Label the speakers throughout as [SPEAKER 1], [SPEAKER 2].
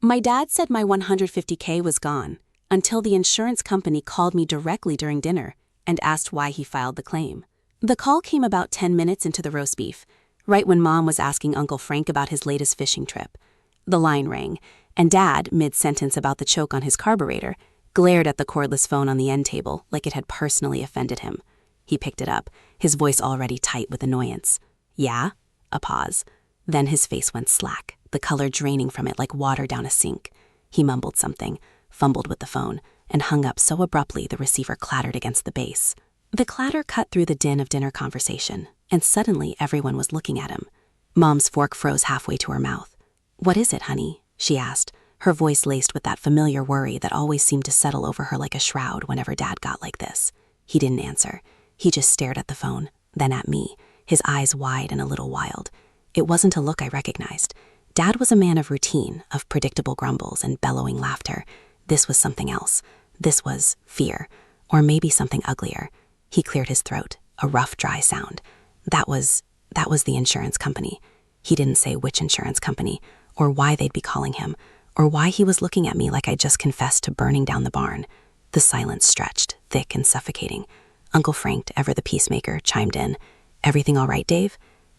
[SPEAKER 1] My dad said my 150K was gone until the insurance company called me directly during dinner and asked why he filed the claim. The call came about 10 minutes into the roast beef, right when Mom was asking Uncle Frank about his latest fishing trip. The line rang, and Dad, mid-sentence about the choke on his carburetor, glared at the cordless phone on the end table like it had personally offended him. He picked it up, his voice already tight with annoyance. "Yeah?" A pause. Then his face went slack, the color draining from it like water down a sink. He mumbled something, fumbled with the phone, and hung up so abruptly the receiver clattered against the base. The clatter cut through the din of dinner conversation, and suddenly everyone was looking at him. Mom's fork froze halfway to her mouth. "What is it, honey?" she asked, her voice laced with that familiar worry that always seemed to settle over her like a shroud whenever Dad got like this. He didn't answer. He just stared at the phone, then at me, his eyes wide and a little wild. It wasn't a look I recognized. Dad was a man of routine, of predictable grumbles and bellowing laughter. This was something else. This was fear, or maybe something uglier. He cleared his throat, a rough, dry sound. That was the insurance company. He didn't say which insurance company, or why they'd be calling him, or why he was looking at me like I'd just confessed to burning down the barn. The silence stretched, thick and suffocating. Uncle Frank, ever the peacemaker, chimed in. "Everything all right, Dave?"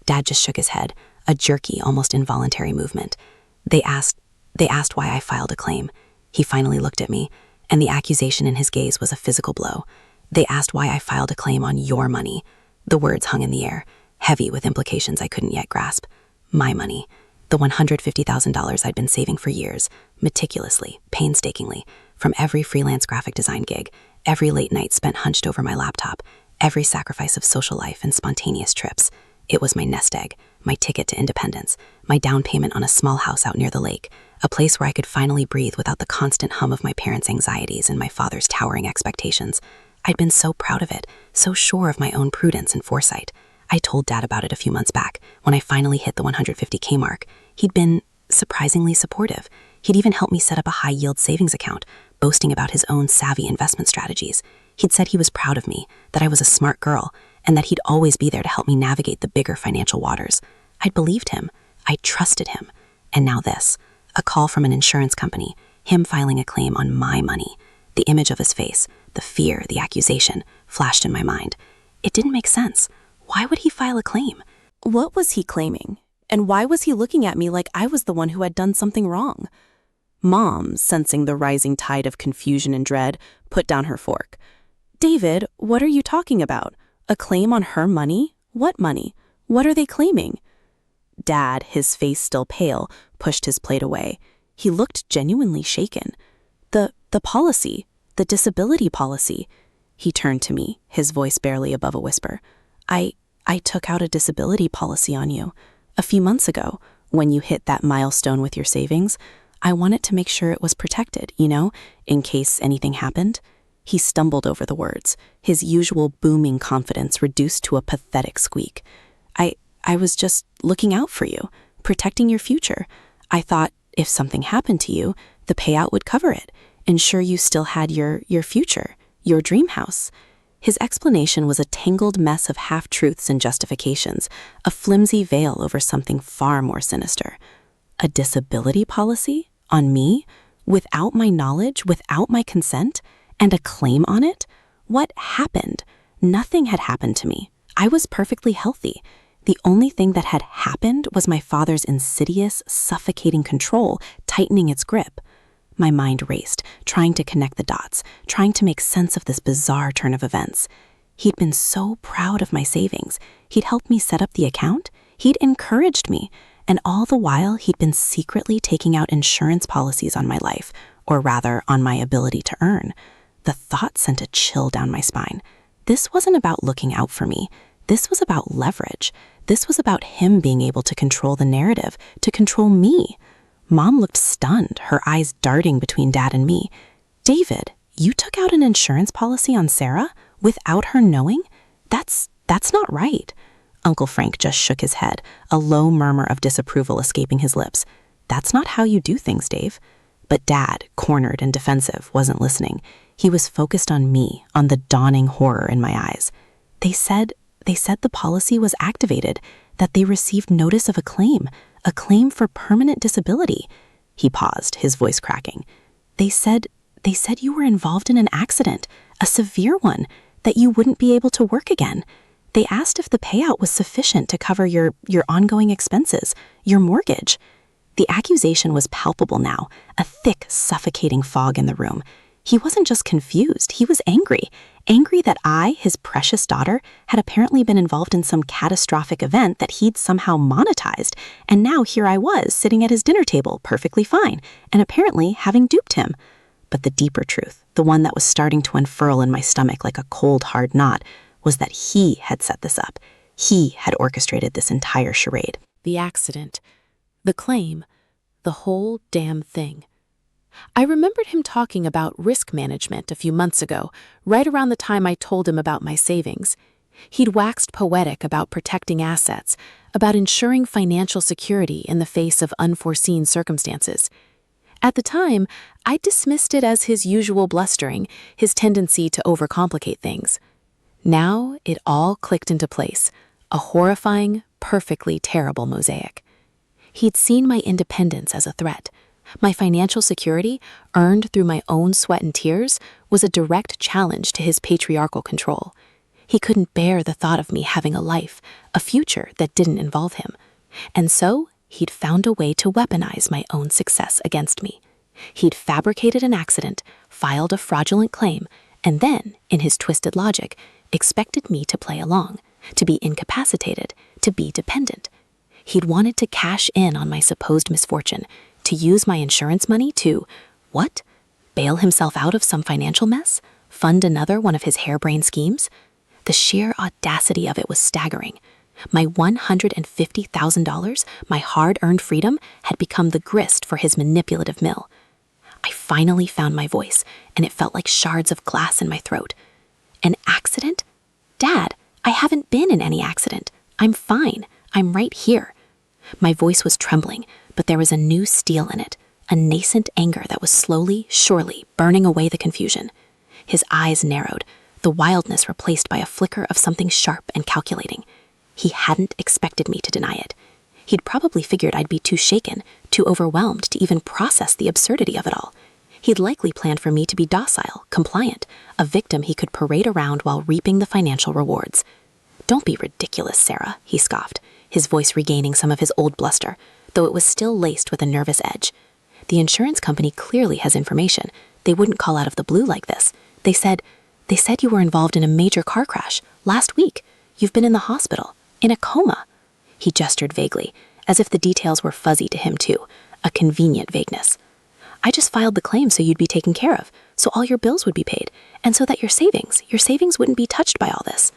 [SPEAKER 1] Dad just shook his head, a jerky, almost involuntary movement. They asked why I filed a claim. He finally looked at me, and the accusation in his gaze was a physical blow. "They asked why I filed a claim on your money." The words hung in the air, heavy with implications I couldn't yet grasp. My money. The $150,000 I'd been saving for years, meticulously, painstakingly, from every freelance graphic design gig, every late night spent hunched over my laptop, every sacrifice of social life and spontaneous trips. It was my nest egg, my ticket to independence, my down payment on a small house out near the lake, a place where I could finally breathe without the constant hum of my parents' anxieties and my father's towering expectations. I'd been so proud of it, so sure of my own prudence and foresight. I told Dad about it a few months back, when I finally hit the 150K mark. He'd been surprisingly supportive. He'd even helped me set up a high-yield savings account, boasting about his own savvy investment strategies. He'd said he was proud of me, that I was a smart girl, and that he'd always be there to help me navigate the bigger financial waters. I'd believed him. I trusted him. And now this, a call from an insurance company, him filing a claim on my money. The image of his face, the fear, the accusation, flashed in my mind. It didn't make sense. Why would he file a claim?
[SPEAKER 2] What was he claiming? And why was he looking at me like I was the one who had done something wrong? Mom, sensing the rising tide of confusion and dread, put down her fork. "David, what are you talking about? A claim on her money? What money? What are they claiming?" Dad, his face still pale, pushed his plate away. He looked genuinely shaken. The policy, the disability policy." He turned to me, his voice barely above a whisper. I took out a disability policy on you. A few months ago, when you hit that milestone with your savings, I wanted to make sure it was protected, in case anything happened." He stumbled over the words, his usual booming confidence reduced to a pathetic squeak. I was just looking out for you, protecting your future. I thought if something happened to you, the payout would cover it, ensure you still had your future, your dream house." His explanation was a tangled mess of half-truths and justifications, a flimsy veil over something far more sinister. A disability policy? On me? Without my knowledge? Without my consent? And a claim on it? What happened? Nothing had happened to me. I was perfectly healthy. The only thing that had happened was my father's insidious, suffocating control tightening its grip. My mind raced, trying to connect the dots, trying to make sense of this bizarre turn of events. He'd been so proud of my savings. He'd helped me set up the account. He'd encouraged me. And all the while, he'd been secretly taking out insurance policies on my life, or rather, on my ability to earn. The thought sent a chill down my spine. This wasn't about looking out for me. This was about leverage. This was about him being able to control the narrative, to control me. Mom looked stunned, her eyes darting between Dad and me. "David, you took out an insurance policy on Sarah without her knowing? That's not right." Uncle Frank just shook his head, a low murmur of disapproval escaping his lips. "That's not how you do things, Dave." But Dad, cornered and defensive, wasn't listening. He was focused on me, on the dawning horror in my eyes. They said the policy was activated, that they received notice of a claim for permanent disability. He paused, his voice cracking. They said you were involved in an accident, a severe one, that you wouldn't be able to work again. They asked if the payout was sufficient to cover your ongoing expenses, your mortgage. The accusation was palpable now, a thick, suffocating fog in the room. He wasn't just confused, he was angry. Angry that I, his precious daughter, had apparently been involved in some catastrophic event that he'd somehow monetized, and now here I was, sitting at his dinner table, perfectly fine, and apparently having duped him. But the deeper truth, the one that was starting to unfurl in my stomach like a cold, hard knot, was that he had set this up. He had orchestrated this entire charade.
[SPEAKER 1] The accident, the claim, the whole damn thing. I remembered him talking about risk management a few months ago, right around the time I told him about my savings. He'd waxed poetic about protecting assets, about ensuring financial security in the face of unforeseen circumstances. At the time, I dismissed it as his usual blustering, his tendency to overcomplicate things. Now it all clicked into place, a horrifying, perfectly terrible mosaic. He'd seen my independence as a threat. My financial security, earned through my own sweat and tears, was a direct challenge to his patriarchal control. He couldn't bear the thought of me having a life, a future that didn't involve him. And so, he'd found a way to weaponize my own success against me. He'd fabricated an accident, filed a fraudulent claim, and then, in his twisted logic, expected me to play along, to be incapacitated, to be dependent. He'd wanted to cash in on my supposed misfortune, to use my insurance money to, what? Bail himself out of some financial mess? Fund another one of his harebrained schemes? The sheer audacity of it was staggering. My $150,000, my hard-earned freedom, had become the grist for his manipulative mill. I finally found my voice, and it felt like shards of glass in my throat. An accident? Dad, I haven't been in any accident. I'm fine. I'm right here. My voice was trembling, but there was a new steel in it, a nascent anger that was slowly, surely burning away the confusion. His eyes narrowed, the wildness replaced by a flicker of something sharp and calculating. He hadn't expected me to deny it. He'd probably figured I'd be too shaken, too overwhelmed to even process the absurdity of it all. He'd likely planned for me to be docile, compliant, a victim he could parade around while reaping the financial rewards. "Don't be ridiculous, Sarah," he scoffed, his voice regaining some of his old bluster, though it was still laced with a nervous edge. "The insurance company clearly has information. They wouldn't call out of the blue like this. They said you were involved in a major car crash last week. You've been in the hospital, in a coma." He gestured vaguely, as if the details were fuzzy to him too, a convenient vagueness. "I just filed the claim so you'd be taken care of, so all your bills would be paid, and so that your savings wouldn't be touched by all this."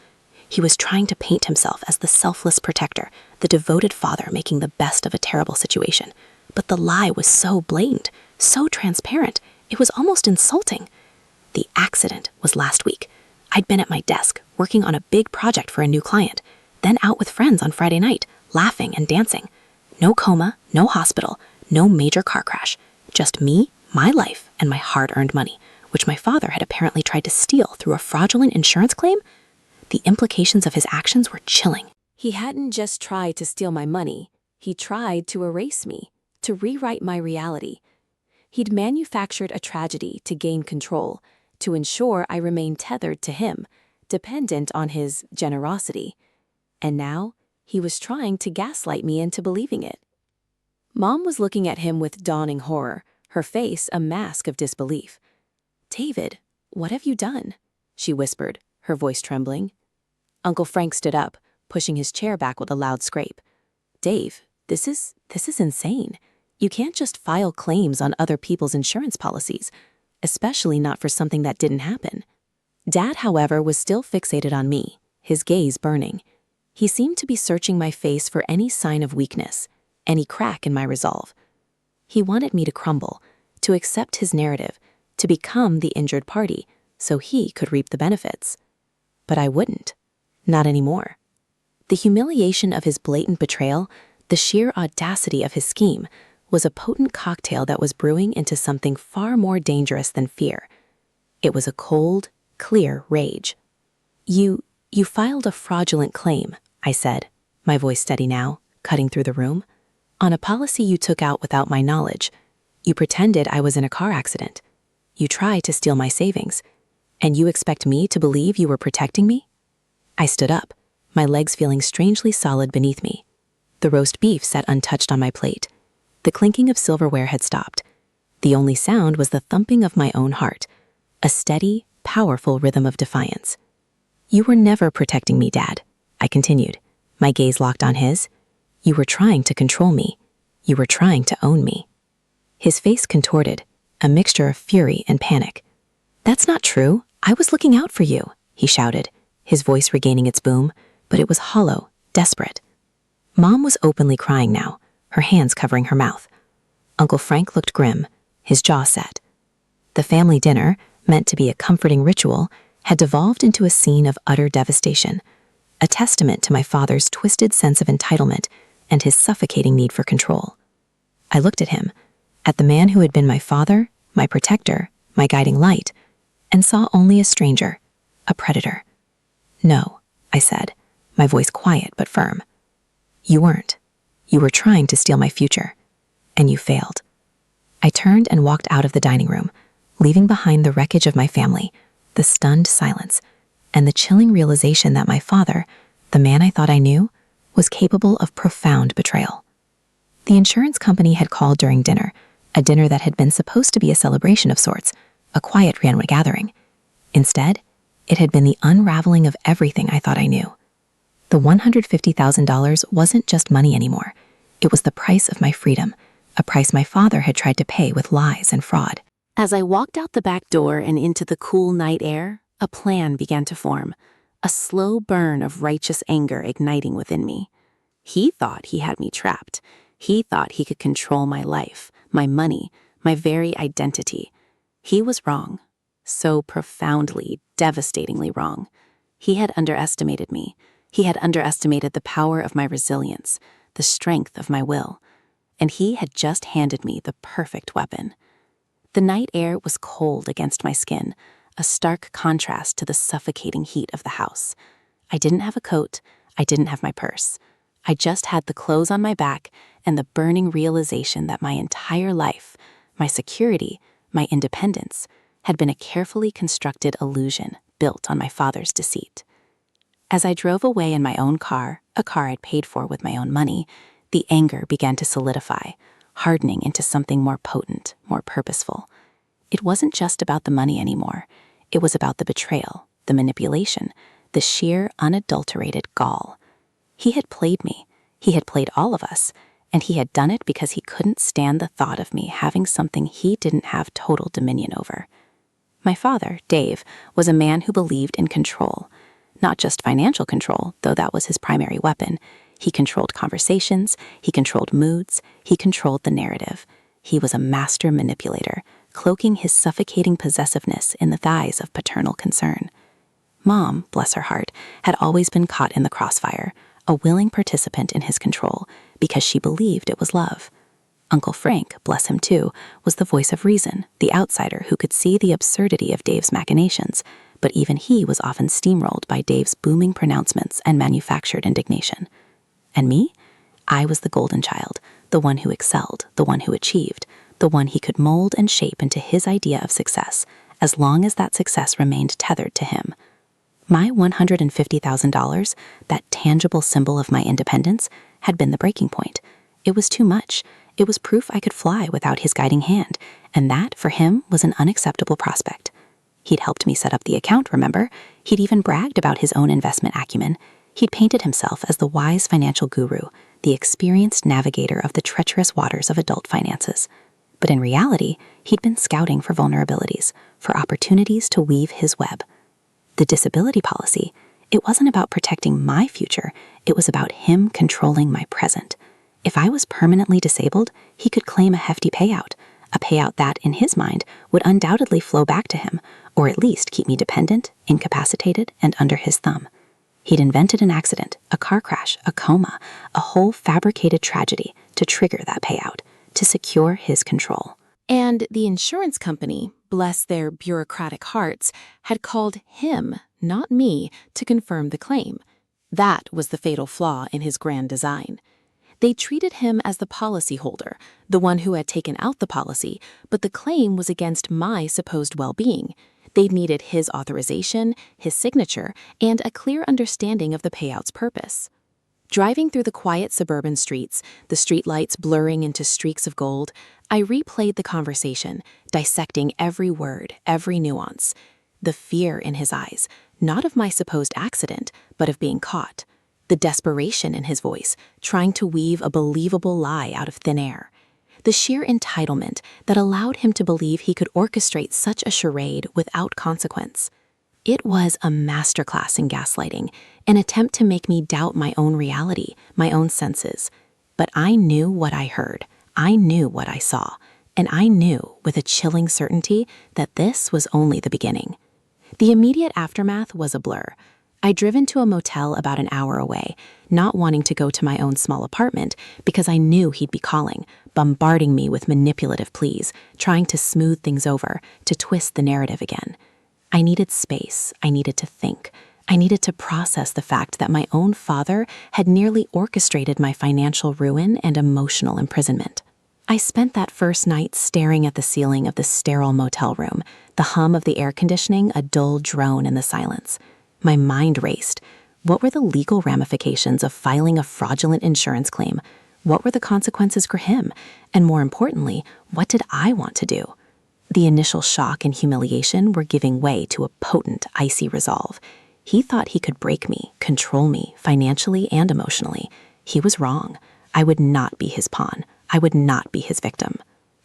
[SPEAKER 1] He was trying to paint himself as the selfless protector, the devoted father making the best of a terrible situation. But the lie was so blatant, so transparent, it was almost insulting. The accident was last week. I'd been at my desk, working on a big project for a new client, then out with friends on Friday night, laughing and dancing. No coma, no hospital, no major car crash. Just me, my life, and my hard-earned money, which my father had apparently tried to steal through a fraudulent insurance claim. The implications of his actions were chilling. He hadn't just tried to steal my money. He tried to erase me, to rewrite my reality. He'd manufactured a tragedy to gain control, to ensure I remained tethered to him, dependent on his generosity. And now, he was trying to gaslight me into believing it. Mom was looking at him with dawning horror, her face a mask of disbelief. "David, what have you done?" she whispered, her voice trembling. Uncle Frank stood up, pushing his chair back with a loud scrape. "Dave, this is insane. You can't just file claims on other people's insurance policies, especially not for something that didn't happen." Dad, however, was still fixated on me, his gaze burning. He seemed to be searching my face for any sign of weakness, any crack in my resolve. He wanted me to crumble, to accept his narrative, to become the injured party, so he could reap the benefits. But I wouldn't. Not anymore. The humiliation of his blatant betrayal, the sheer audacity of his scheme, was a potent cocktail that was brewing into something far more dangerous than fear. It was a cold, clear rage. You filed a fraudulent claim," I said, my voice steady now, cutting through the room, "on a policy you took out without my knowledge. You pretended I was in a car accident. You tried to steal my savings. And you expect me to believe you were protecting me? I stood up, my legs feeling strangely solid beneath me. The roast beef sat untouched on my plate. The clinking of silverware had stopped. The only sound was the thumping of my own heart, a steady, powerful rhythm of defiance. You were never protecting me, Dad, I continued, my gaze locked on his. You were trying to control me. You were trying to own me. His face contorted, a mixture of fury and panic. That's not true. I was looking out for you, he shouted, his voice regaining its boom, but it was hollow, desperate. Mom was openly crying now, her hands covering her mouth. Uncle Frank looked grim, his jaw set. The family dinner, meant to be a comforting ritual, had devolved into a scene of utter devastation, a testament to my father's twisted sense of entitlement and his suffocating need for control. I looked at him, at the man who had been my father, my protector, my guiding light, and saw only a stranger, a predator. No, I said, my voice quiet but firm. You weren't. You were trying to steal my future, and you failed. I turned and walked out of the dining room, leaving behind the wreckage of my family, the stunned silence, and the chilling realization that my father, the man I thought I knew, was capable of profound betrayal. The insurance company had called during dinner, a dinner that had been supposed to be a celebration of sorts, a quiet family gathering. Instead, it had been the unraveling of everything I thought I knew. The $150,000 wasn't just money anymore. It was the price of my freedom, a price my father had tried to pay with lies and fraud. As I walked out the back door and into the cool night air, a plan began to form, a slow burn of righteous anger igniting within me. He thought he had me trapped. He thought he could control my life, my money, my very identity. He was wrong, so profoundly, devastatingly wrong. He had underestimated me. He had underestimated the power of my resilience, the strength of my will, and he had just handed me the perfect weapon. The night air was cold against my skin, a stark contrast to the suffocating heat of the house. I didn't have a coat, I didn't have my purse. I just had the clothes on my back and the burning realization that my entire life, my security, my independence, had been a carefully constructed illusion built on my father's deceit. As I drove away in my own car, a car I'd paid for with my own money, the anger began to solidify, hardening into something more potent, more purposeful. It wasn't just about the money anymore. It was about the betrayal, the manipulation, the sheer, unadulterated gall. He had played me. He had played all of us, and he had done it because he couldn't stand the thought of me having something he didn't have total dominion over. My father, Dave, was a man who believed in control. Not just financial control, though that was his primary weapon. He controlled conversations, he controlled moods, he controlled the narrative. He was a master manipulator, cloaking his suffocating possessiveness in the guise of paternal concern. Mom, bless her heart, had always been caught in the crossfire, a willing participant in his control, because she believed it was love. Uncle Frank, bless him too, was the voice of reason, the outsider who could see the absurdity of Dave's machinations, but even he was often steamrolled by Dave's booming pronouncements and manufactured indignation. And me? I was the golden child, the one who excelled, the one who achieved, the one he could mold and shape into his idea of success, as long as that success remained tethered to him. My $150,000, that tangible symbol of my independence, had been the breaking point. It was too much. It was proof I could fly without his guiding hand, and that, for him, was an unacceptable prospect. He'd helped me set up the account, remember? He'd even bragged about his own investment acumen. He'd painted himself as the wise financial guru, the experienced navigator of the treacherous waters of adult finances. But in reality, he'd been scouting for vulnerabilities, for opportunities to weave his web. The disability policy, it wasn't about protecting my future, it was about him controlling my present. If I was permanently disabled, he could claim a hefty payout, a payout that, in his mind, would undoubtedly flow back to him, or at least keep me dependent, incapacitated, and under his thumb. He'd invented an accident, a car crash, a coma, a whole fabricated tragedy to trigger that payout, to secure his control. And the insurance company, bless their bureaucratic hearts, had called him, not me, to confirm the claim. That was the fatal flaw in his grand design.
[SPEAKER 2] They treated him as the policyholder, the one who had taken out the policy, but the claim was against my supposed well-being. They needed his authorization, his signature, and a clear understanding of the payout's purpose. Driving through the quiet suburban streets, the streetlights blurring into streaks of gold, I replayed the conversation, dissecting every word, every nuance. The fear in his eyes, not of my supposed accident, but of being caught. The desperation in his voice, trying to weave a believable lie out of thin air. The sheer entitlement that allowed him to believe he could orchestrate such a charade without consequence. It was a masterclass in gaslighting, an attempt to make me doubt my own reality, my own senses. But I knew what I heard, I knew what I saw, and I knew with a chilling certainty that this was only the beginning. The immediate aftermath was a blur. I'd driven to a motel about an hour away, not wanting to go to my own small apartment because I knew he'd be calling, bombarding me with manipulative pleas, trying to smooth things over, to twist the narrative again. I needed space, I needed to think. I needed to process the fact that my own father had nearly orchestrated my financial ruin and emotional imprisonment. I spent that first night staring at the ceiling of the sterile motel room, the hum of the air conditioning a dull drone in the silence. My mind raced. What were the legal ramifications of filing a fraudulent insurance claim? What were the consequences for him? And more importantly, what did I want to do? The initial shock and humiliation were giving way to a potent, icy resolve. He thought he could break me, control me, financially and emotionally. He was wrong. I would not be his pawn. I would not be his victim.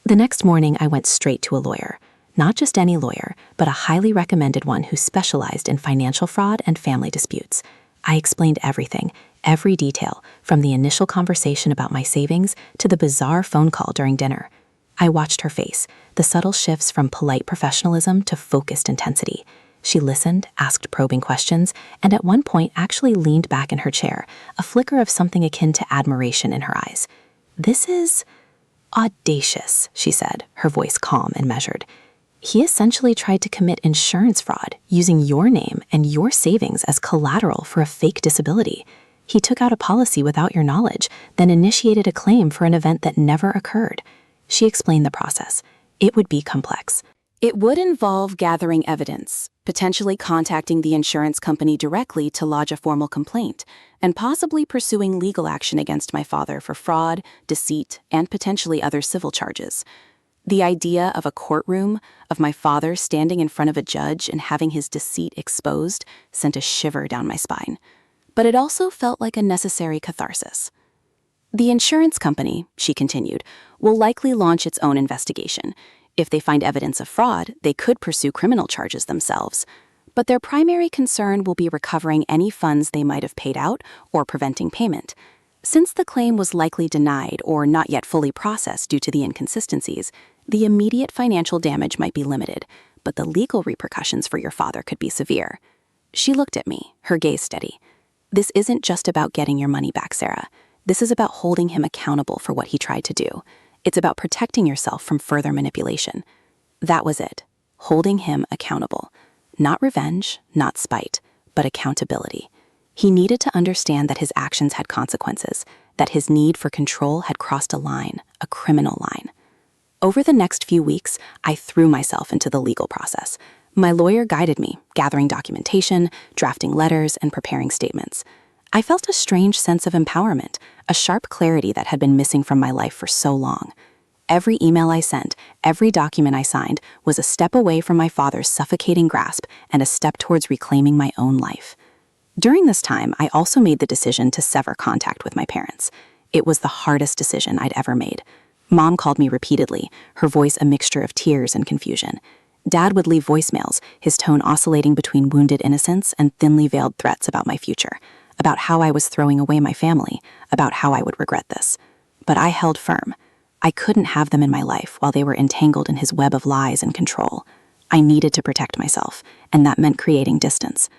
[SPEAKER 2] The next morning, I went straight to a lawyer. Not just any lawyer, but a highly recommended one who specialized in financial fraud and family disputes. I explained everything, every detail, from the initial conversation about my savings to the bizarre phone call during dinner. I watched her face, the subtle shifts from polite professionalism to focused intensity. She listened, asked probing questions, and at one point actually leaned back in her chair, a flicker of something akin to admiration in her eyes. "This is audacious," she said, her voice calm and measured. "He essentially tried to commit insurance fraud, using your name and your savings as collateral for a fake disability. He took out a policy without your knowledge, then initiated a claim for an event that never occurred." She explained the process. It would be complex. It would involve gathering evidence, potentially contacting the insurance company directly to lodge a formal complaint, and possibly pursuing legal action against my father for fraud, deceit, and potentially other civil charges. The idea of a courtroom, of my father standing in front of a judge and having his deceit exposed, sent a shiver down my spine. But it also felt like a necessary catharsis. "The insurance company," she continued, "will likely launch its own investigation. If they find evidence of fraud, they could pursue criminal charges themselves. But their primary concern will be recovering any funds they might have paid out or preventing payment. Since the claim was likely denied or not yet fully processed due to the inconsistencies, the immediate financial damage might be limited, but the legal repercussions for your father could be severe." She looked at me, her gaze steady. "This isn't just about getting your money back, Sarah. This is about holding him accountable for what he tried to do. It's about protecting yourself from further manipulation." That was it. Holding him accountable. Not revenge, not spite, but accountability. He needed to understand that his actions had consequences, that his need for control had crossed a line, a criminal line. Over the next few weeks, I threw myself into the legal process. My lawyer guided me, gathering documentation, drafting letters, and preparing statements. I felt a strange sense of empowerment, a sharp clarity that had been missing from my life for so long. Every email I sent, every document I signed, was a step away from my father's suffocating grasp and a step towards reclaiming my own life. During this time, I also made the decision to sever contact with my parents. It was the hardest decision I'd ever made. Mom called me repeatedly, her voice a mixture of tears and confusion. Dad would leave voicemails, his tone oscillating between wounded innocence and thinly veiled threats about my future, about how I was throwing away my family, about how I would regret this. But I held firm. I couldn't have them in my life while they were entangled in his web of lies and control. I needed to protect myself, and that meant creating distance.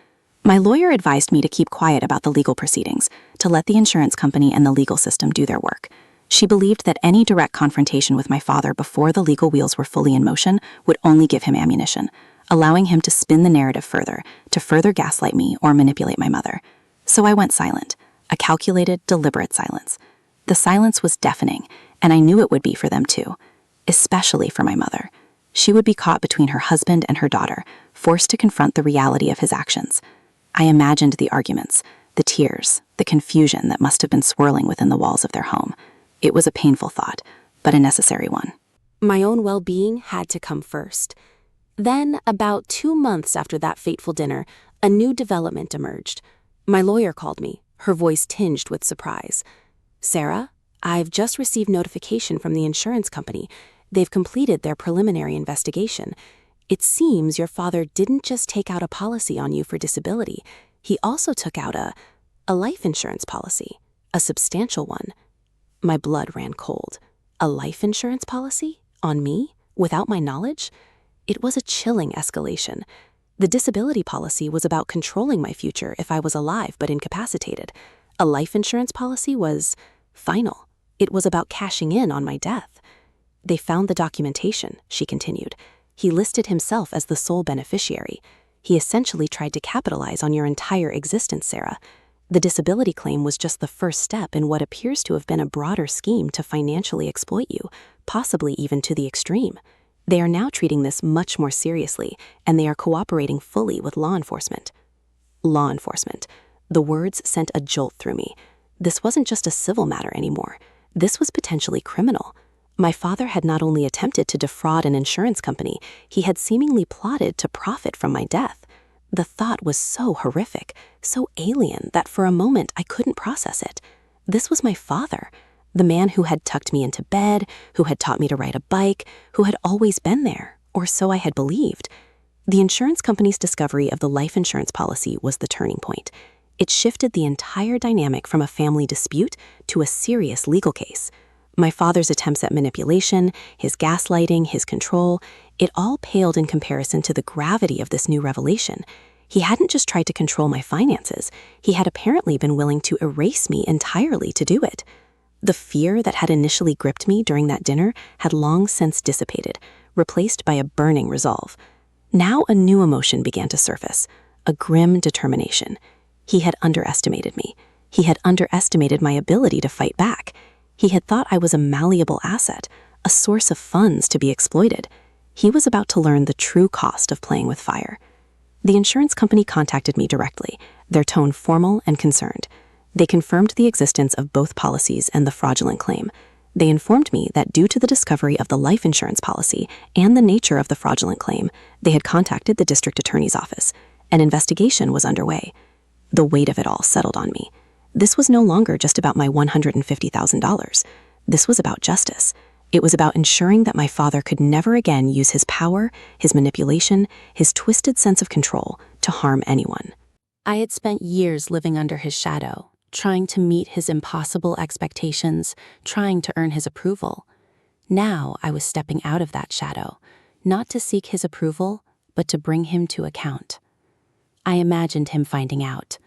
[SPEAKER 2] My lawyer advised me to keep quiet about the legal proceedings, to let the insurance company and the legal system do their work. She believed that any direct confrontation with my father before the legal wheels were fully in motion would only give him ammunition, allowing him to spin the narrative further, to further gaslight me or manipulate my mother. So I went silent, a calculated, deliberate silence. The silence was deafening, and I knew it would be for them too, especially for my mother. She would be caught between her husband and her daughter, forced to confront the reality of his actions. I imagined the arguments, the tears, the confusion that must have been swirling within the walls of their home. It was a painful thought, but a necessary one.
[SPEAKER 1] My own well-being had to come first. Then, about 2 months after that fateful dinner, a new development emerged. My lawyer called me, her voice tinged with surprise. "Sarah, I've just received notification from the insurance company. They've completed their preliminary investigation. It seems your father didn't just take out a policy on you for disability. He also took out a life insurance policy, a substantial one." My blood ran cold. A life insurance policy? On me? Without my knowledge? It was a chilling escalation. The disability policy was about controlling my future if I was alive but incapacitated. A life insurance policy was final. It was about cashing in on my death. "They found the documentation," she continued. "He listed himself as the sole beneficiary. He essentially tried to capitalize on your entire existence, Sarah. The disability claim was just the first step in what appears to have been a broader scheme to financially exploit you, possibly even to the extreme. They are now treating this much more seriously, and they are cooperating fully with law enforcement." Law enforcement. The words sent a jolt through me. This wasn't just a civil matter anymore. This was potentially criminal. My father had not only attempted to defraud an insurance company, he had seemingly plotted to profit from my death. The thought was so horrific, so alien, that for a moment I couldn't process it. This was my father, the man who had tucked me into bed, who had taught me to ride a bike, who had always been there, or so I had believed. The insurance company's discovery of the life insurance policy was the turning point. It shifted the entire dynamic from a family dispute to a serious legal case. My father's attempts at manipulation, his gaslighting, his control, it all paled in comparison to the gravity of this new revelation. He hadn't just tried to control my finances, he had apparently been willing to erase me entirely to do it. The fear that had initially gripped me during that dinner had long since dissipated, replaced by a burning resolve. Now a new emotion began to surface, a grim determination. He had underestimated me. He had underestimated my ability to fight back. He had thought I was a malleable asset, a source of funds to be exploited. He was about to learn the true cost of playing with fire. The insurance company contacted me directly, their tone formal and concerned. They confirmed the existence of both policies and the fraudulent claim. They informed me that due to the discovery of the life insurance policy and the nature of the fraudulent claim, they had contacted the district attorney's office. An investigation was underway. The weight of it all settled on me. This was no longer just about my $150,000. This was about justice. It was about ensuring that my father could never again use his power, his manipulation, his twisted sense of control to harm anyone. I had spent years living under his shadow, trying to meet his impossible expectations, trying to earn his approval. Now I was stepping out of that shadow, not to seek his approval, but to bring him to account. I imagined him finding out.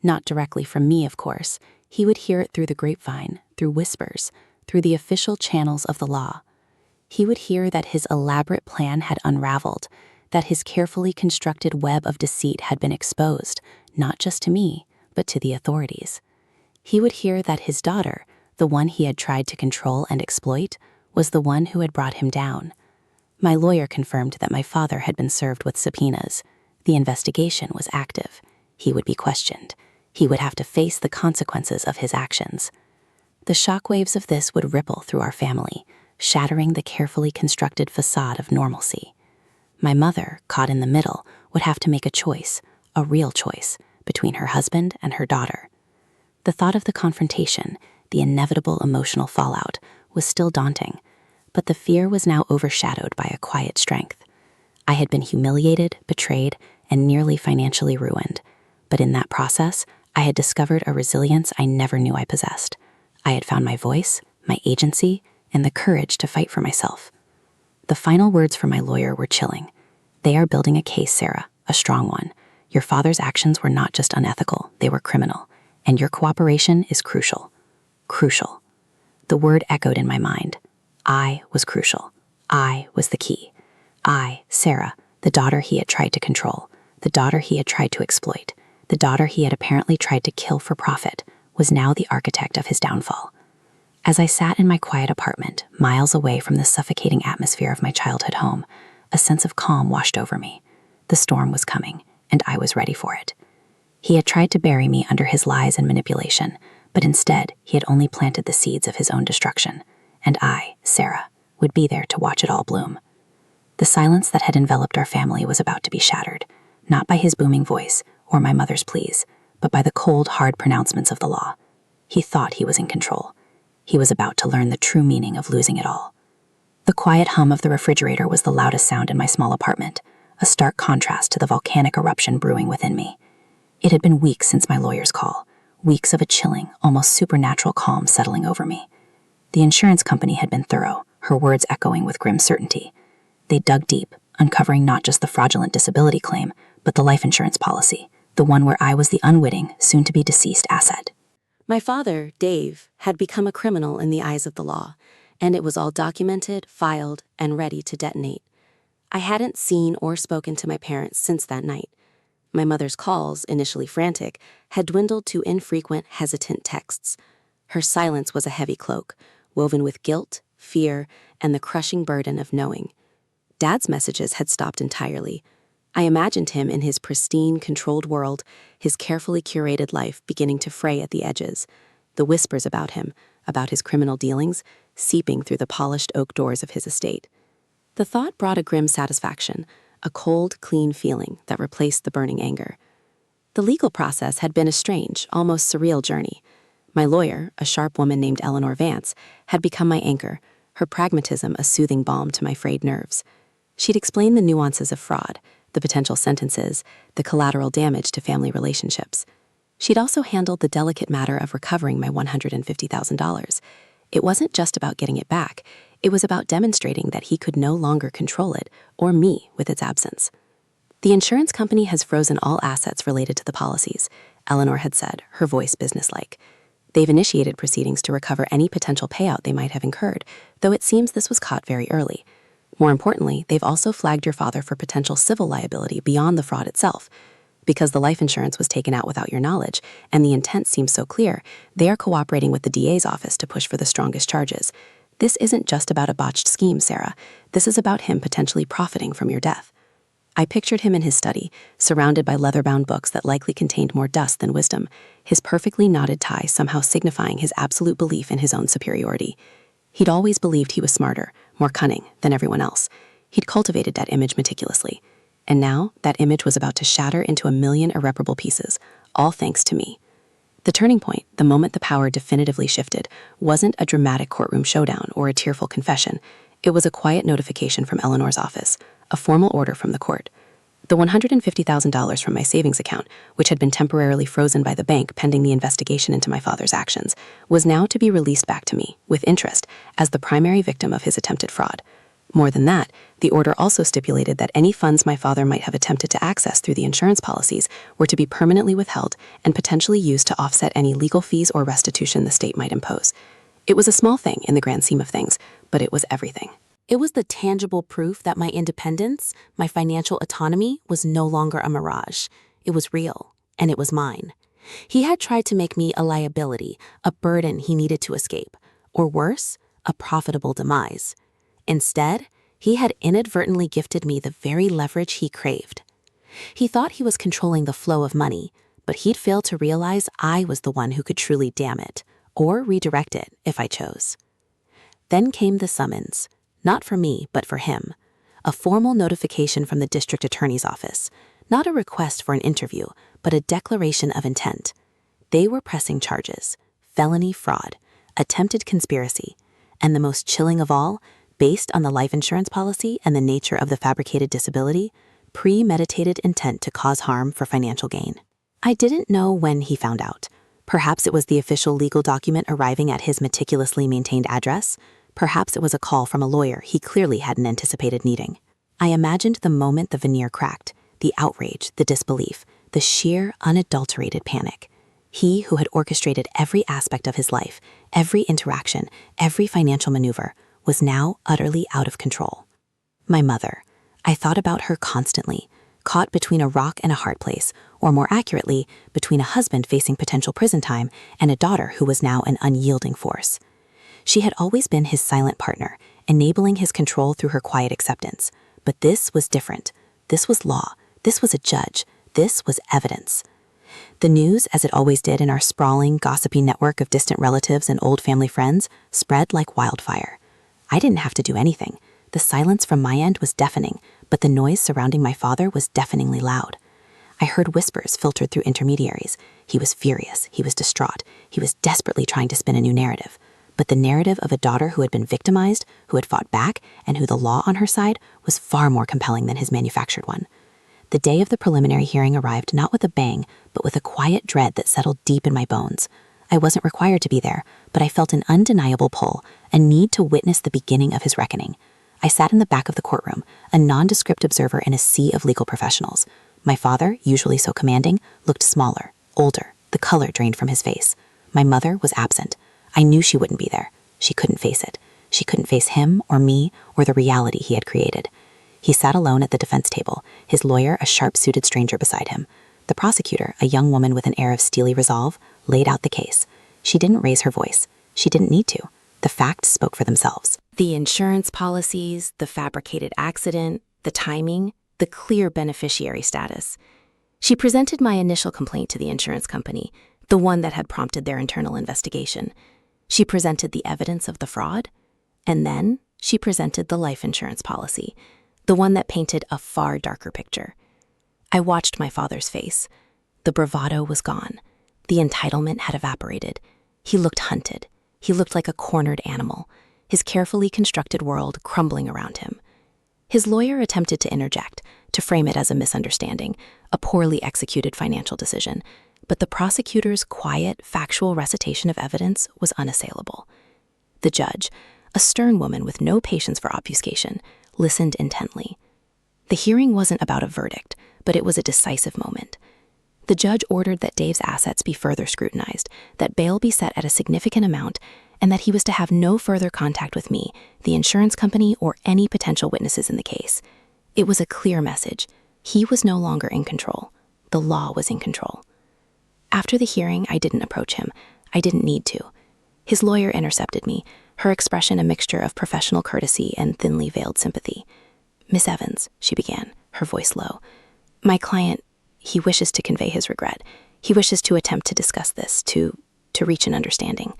[SPEAKER 1] Not directly from me, of course. He would hear it through the grapevine, through whispers, through the official channels of the law. He would hear that his elaborate plan had unraveled, that his carefully constructed web of deceit had been exposed, not just to me, but to the authorities. He would hear that his daughter, the one he had tried to control and exploit, was the one who had brought him down. My lawyer confirmed that my father had been served with subpoenas. The investigation was active. He would be questioned. He would have to face the consequences of his actions. The shockwaves of this would ripple through our family, shattering the carefully constructed facade of normalcy. My mother, caught in the middle, would have to make a choice, a real choice, between her husband and her daughter. The thought of the confrontation, the inevitable emotional fallout, was still daunting, but the fear was now overshadowed by a quiet strength. I had been humiliated, betrayed, and nearly financially ruined, but in that process, I had discovered a resilience I never knew I possessed. I had found my voice, my agency, and the courage to fight for myself. The final words from my lawyer were chilling. "They are building a case, Sarah, a strong one. Your father's actions were not just unethical, they were criminal, and your cooperation is crucial." Crucial. The word echoed in my mind. I was crucial. I was the key. I, Sarah, the daughter he had tried to control, the daughter he had tried to exploit, the daughter he had apparently tried to kill for profit, was now the architect of his downfall. As I sat in my quiet apartment, miles away from the suffocating atmosphere of my childhood home, a sense of calm washed over me. The storm was coming, and I was ready for it. He had tried to bury me under his lies and manipulation, but instead he had only planted the seeds of his own destruction, and I, Sarah, would be there to watch it all bloom. The silence that had enveloped our family was about to be shattered, not by his booming voice or my mother's pleas, but by the cold, hard pronouncements of the law. He thought he was in control. He was about to learn the true meaning of losing it all. The quiet hum of the refrigerator was the loudest sound in my small apartment, a stark contrast to the volcanic eruption brewing within me. It had been weeks since my lawyer's call, weeks of a chilling, almost supernatural calm settling over me. The insurance company had been thorough, her words echoing with grim certainty. They dug deep, uncovering not just the fraudulent disability claim, but the life insurance policy, the one where I was the unwitting, soon-to-be deceased asset.
[SPEAKER 2] My father, Dave, had become a criminal in the eyes of the law, and it was all documented, filed, and ready to detonate. I hadn't seen or spoken to my parents since that night. My mother's calls, initially frantic, had dwindled to infrequent, hesitant texts. Her silence was a heavy cloak, woven with guilt, fear, and the crushing burden of knowing. Dad's messages had stopped entirely. I imagined him in his pristine, controlled world, his carefully curated life beginning to fray at the edges, the whispers about him, about his criminal dealings, seeping through the polished oak doors of his estate. The thought brought a grim satisfaction, a cold, clean feeling that replaced the burning anger. The legal process had been a strange, almost surreal journey. My lawyer, a sharp woman named Eleanor Vance, had become my anchor, her pragmatism a soothing balm to my frayed nerves. She'd explained the nuances of fraud, the potential sentences, the collateral damage to family relationships. She'd also handled the delicate matter of recovering my $150,000. It wasn't just about getting it back. It was about demonstrating that he could no longer control it, or me, with its absence. The insurance company has frozen all assets related to the policies, Eleanor had said, her voice businesslike. They've initiated proceedings to recover any potential payout they might have incurred, though it seems this was caught very early. More importantly, they've also flagged your father for potential civil liability beyond the fraud itself. Because the life insurance was taken out without your knowledge, and the intent seems so clear, they are cooperating with the DA's office to push for the strongest charges. This isn't just about a botched scheme, Sarah. This is about him potentially profiting from your death. I pictured him in his study, surrounded by leather-bound books that likely contained more dust than wisdom, his perfectly knotted tie somehow signifying his absolute belief in his own superiority. He'd always believed he was smarter, more cunning than everyone else. He'd cultivated that image meticulously. And now, that image was about to shatter into a million irreparable pieces, all thanks to me. The turning point, the moment the power definitively shifted, wasn't a dramatic courtroom showdown or a tearful confession. It was a quiet notification from Eleanor's office, a formal order from the court. The $150,000 from my savings account, which had been temporarily frozen by the bank pending the investigation into my father's actions, was now to be released back to me, with interest, as the primary victim of his attempted fraud. More than that, the order also stipulated that any funds my father might have attempted to access through the insurance policies were to be permanently withheld and potentially used to offset any legal fees or restitution the state might impose. It was a small thing in the grand scheme of things, but it was everything. It was the tangible proof that my independence, my financial autonomy, was no longer a mirage. It was real, and it was mine. He had tried to make me a liability, a burden he needed to escape, or worse, a profitable demise. Instead, he had inadvertently gifted me the very leverage he craved. He thought he was controlling the flow of money, but he'd failed to realize I was the one who could truly dam it, or redirect it if I chose. Then came the summons. Not for me, but for him. A formal notification from the district attorney's office. Not a request for an interview, but a declaration of intent. They were pressing charges, felony fraud, attempted conspiracy, and the most chilling of all, based on the life insurance policy and the nature of the fabricated disability, premeditated intent to cause harm for financial gain. I didn't know when he found out. Perhaps it was the official legal document arriving at his meticulously maintained address. Perhaps it was a call from a lawyer he clearly hadn't anticipated needing. I imagined the moment the veneer cracked, the outrage, the disbelief, the sheer, unadulterated panic. He who had orchestrated every aspect of his life, every interaction, every financial maneuver, was now utterly out of control. My mother. I thought about her constantly, caught between a rock and a hard place, or more accurately, between a husband facing potential prison time and a daughter who was now an unyielding force.
[SPEAKER 1] She had always been his silent partner, enabling his control through her quiet acceptance. But this was different. This was law. This was a judge. This was evidence. The news, as it always did in our sprawling, gossipy network of distant relatives and old family friends, spread like wildfire. I didn't have to do anything. The silence from my end was deafening, but the noise surrounding my father was deafeningly loud. I heard whispers filtered through intermediaries. He was furious. He was distraught. He was desperately trying to spin a new narrative. But the narrative of a daughter who had been victimized, who had fought back, and who the law on her side was far more compelling than his manufactured one. The day of the preliminary hearing arrived not with a bang, but with a quiet dread that settled deep in my bones. I wasn't required to be there, but I felt an undeniable pull, a need to witness the beginning of his reckoning. I sat in the back of the courtroom, a nondescript observer in a sea of legal professionals. My father, usually so commanding, looked smaller, older, the color drained from his face. My mother was absent. I knew she wouldn't be there. She couldn't face it. She couldn't face him or me or the reality he had created. He sat alone at the defense table, his lawyer a sharp-suited stranger beside him. The prosecutor, a young woman with an air of steely resolve, laid out the case. She didn't raise her voice. She didn't need to. The facts spoke for themselves.
[SPEAKER 2] The insurance policies, the fabricated accident, the timing, the clear beneficiary status. She presented my initial complaint to the insurance company, the one that had prompted their internal investigation. She presented the evidence of the fraud, and then she presented the life insurance policy, the one that painted a far darker picture. I watched my father's face. The bravado was gone. The entitlement had evaporated. He looked hunted. He looked like a cornered animal, his carefully constructed world crumbling around him. His lawyer attempted to interject, to frame it as a misunderstanding, a poorly executed financial decision, but the prosecutor's quiet, factual recitation of evidence was unassailable. The judge, a stern woman with no patience for obfuscation, listened intently. The hearing wasn't about a verdict, but it was a decisive moment. The judge ordered that Dave's assets be further scrutinized, that bail be set at a significant amount, and that he was to have no further contact with me, the insurance company, or any potential witnesses in the case. It was a clear message. He was no longer in control. The law was in control. After the hearing, I didn't approach him. I didn't need to. His lawyer intercepted me, her expression a mixture of professional courtesy and thinly veiled sympathy. "Miss Evans," she began, her voice low. "My client, he wishes to convey his regret. He wishes to attempt to discuss this, to reach an understanding."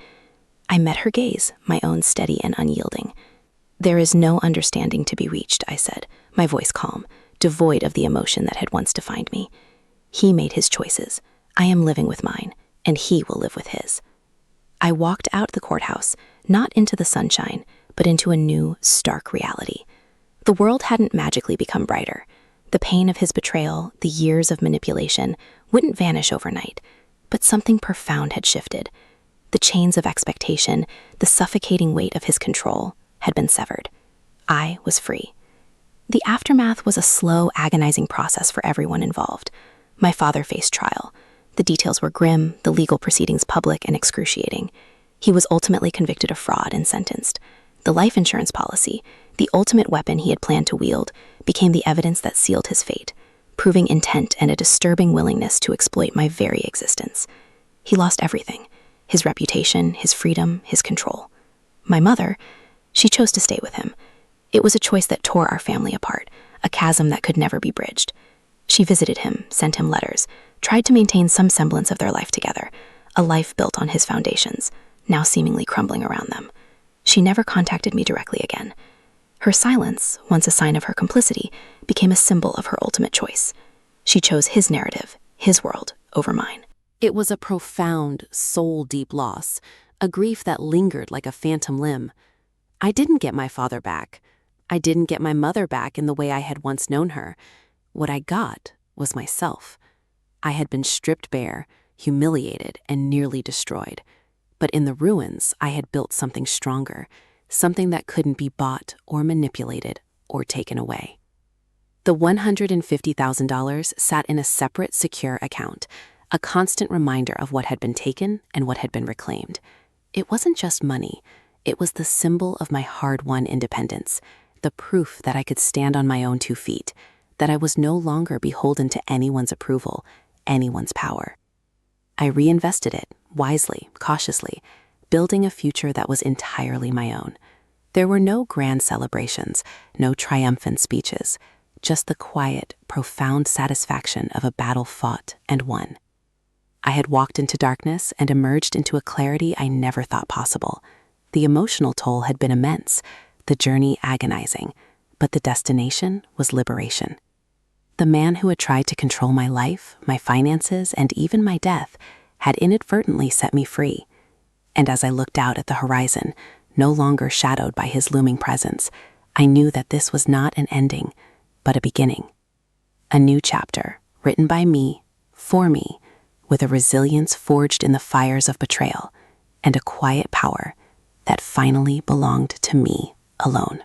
[SPEAKER 2] I met her gaze, my own steady and unyielding. "There is no understanding to be reached," I said, my voice calm, devoid of the emotion that had once defined me. "He made his choices. I am living with mine, and he will live with his." I walked out the courthouse, not into the sunshine, but into a new, stark reality. The world hadn't magically become brighter. The pain of his betrayal, the years of manipulation, wouldn't vanish overnight, but something profound had shifted. The chains of expectation, the suffocating weight of his control, had been severed. I was free. The aftermath was a slow, agonizing process for everyone involved. My father faced trial. The details were grim, the legal proceedings public and excruciating. He was ultimately convicted of fraud and sentenced. The life insurance policy, the ultimate weapon he had planned to wield, became the evidence that sealed his fate, proving intent and a disturbing willingness to exploit my very existence. He lost everything: his reputation, his freedom, his control. My mother, she chose to stay with him. It was a choice that tore our family apart, a chasm that could never be bridged. She visited him, sent him letters, tried to maintain some semblance of their life together, a life built on his foundations, now seemingly crumbling around them. She never contacted me directly again. Her silence, once a sign of her complicity, became a symbol of her ultimate choice. She chose his narrative, his world, over mine.
[SPEAKER 1] It was a profound, soul-deep loss, a grief that lingered like a phantom limb. I didn't get my father back. I didn't get my mother back in the way I had once known her. What I got was myself. I had been stripped bare, humiliated, and nearly destroyed. But in the ruins, I had built something stronger, something that couldn't be bought or manipulated or taken away. The $150,000 sat in a separate, secure account, a constant reminder of what had been taken and what had been reclaimed. It wasn't just money. It was the symbol of my hard-won independence, the proof that I could stand on my own 2 feet, that I was no longer beholden to anyone's approval, anyone's power. I reinvested it, wisely, cautiously, building a future that was entirely my own. There were no grand celebrations, no triumphant speeches, just the quiet, profound satisfaction of a battle fought and won. I had walked into darkness and emerged into a clarity I never thought possible. The emotional toll had been immense, the journey agonizing, but the destination was liberation. The man who had tried to control my life, my finances, and even my death had inadvertently set me free. And as I looked out at the horizon, no longer shadowed by his looming presence, I knew that this was not an ending, but a beginning. A new chapter, written by me, for me, with a resilience forged in the fires of betrayal, and a quiet power that finally belonged to me alone.